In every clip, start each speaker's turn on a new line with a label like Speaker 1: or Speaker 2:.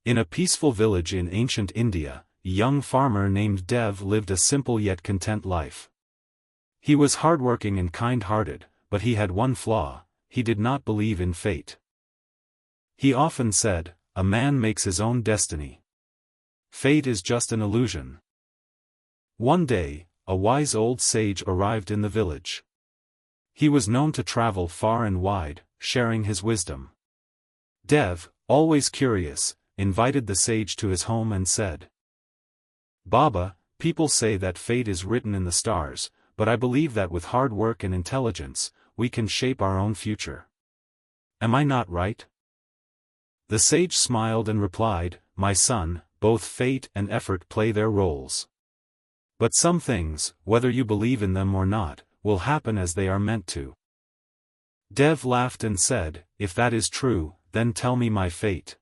Speaker 1: In a peaceful village in ancient India, a young farmer named Dev lived a simple yet content life. He was hardworking and kind-hearted, but he had one flaw: he did not believe in fate. He often said, "A man makes his own destiny. Fate is just an illusion." One day, a wise old sage arrived in the village. He was known to travel far and wide, sharing his wisdom. Dev, always curious, invited the sage to his home and said, "Baba, people say that fate is written in the stars, but I believe that with hard work and intelligence, we can shape our own future. Am I not right?" The sage smiled and replied, "My son, both fate and effort play their roles. But some things, whether you believe in them or not, will happen as they are meant to." Dev laughed and said, "If that is true, then tell me my fate."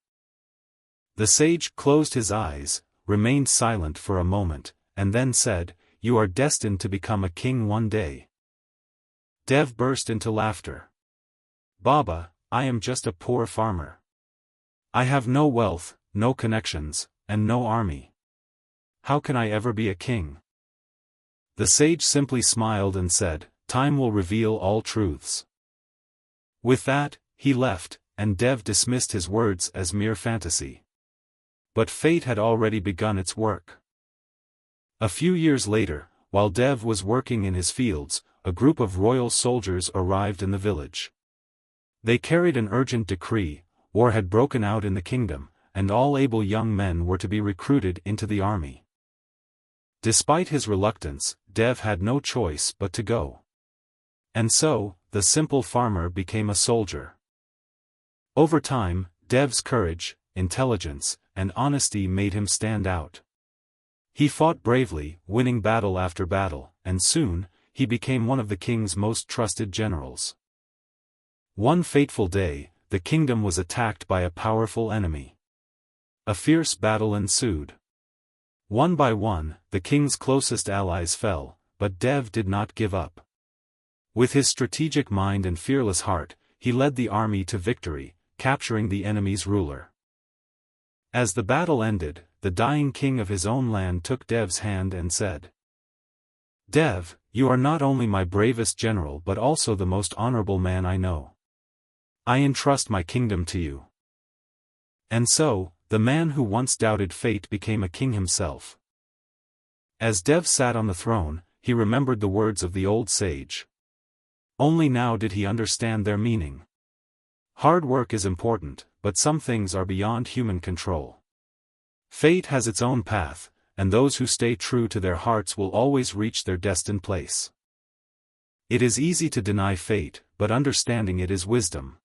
Speaker 1: The sage closed his eyes, remained silent for a moment, and then said, "You are destined to become a king one day." Dev burst into laughter. "Baba, I am just a poor farmer. I have no wealth, no connections, and no army. How can I ever be a king?" The sage simply smiled and said, "Time will reveal all truths." With that, he left, and Dev dismissed his words as mere fantasy. But fate had already begun its work. A few years later, while Dev was working in his fields, a group of royal soldiers arrived in the village. They carried an urgent decree: war had broken out in the kingdom, and all able young men were to be recruited into the army. Despite his reluctance, Dev had no choice but to go. And so, the simple farmer became a soldier. Over time, Dev's courage, intelligence, and honesty made him stand out. He fought bravely, winning battle after battle, and soon, he became one of the king's most trusted generals. One fateful day, the kingdom was attacked by a powerful enemy. A fierce battle ensued. One by one, the king's closest allies fell, but Dev did not give up. With his strategic mind and fearless heart, he led the army to victory, capturing the enemy's ruler. As the battle ended, the dying king of his own land took Dev's hand and said, "Dev, you are not only my bravest general but also the most honorable man I know. I entrust my kingdom to you." And so, the man who once doubted fate became a king himself. As Dev sat on the throne, he remembered the words of the old sage. Only now did he understand their meaning. Hard work is important, but some things are beyond human control. Fate has its own path, and those who stay true to their hearts will always reach their destined place. It is easy to deny fate, but understanding it is wisdom.